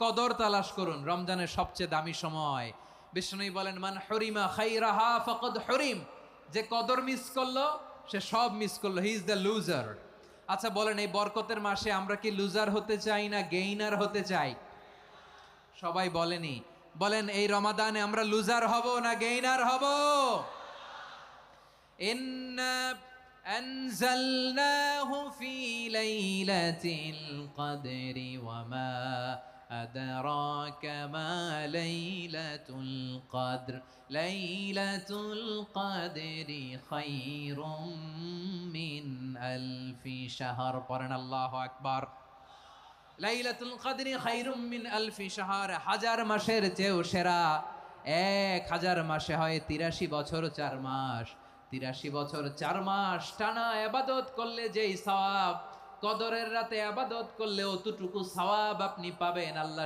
কদর তালাশ করুন, রমজানের সবচেয়ে দামি সময়। বিষ্ণু বলেন, মান হরিমা খাইরাহা ফাকাদ হরিম, যে কদর মিস করলো সে সব মিস করলো, হি ইজ দ্য লুজার। আচ্ছা বলেন, এই বরকতের মাসে আমরা কি লুজার হতে চাই না গেইনার হতে চাই? সবাই বলেনি, বলেন এই রমাদানে আমরা লুজার হব না গেইনার হব? ইন্না আনজালনাহু ফি লাইলাতিল কদরি ওয়া মা আদরাকা মা লাইলাতুল কদর লাইলাতুল কদরি খায়রুম মিন আলফি শাহর। পড়েন আল্লাহু আকবার। লাইলাতুল কদরি খায়রুম মিন আলফি শাহর, হাজার মাসের চেয়েও সেরা। 1000 মাসে হয় 83 বছর 4 মাস। 83 বছর 4 মাস টানা ইবাদত করলে যেই সওয়াব, কদরের রাতে ইবাদত করলে অতটুকু সওয়াব আপনি পাবেন। আল্লাহ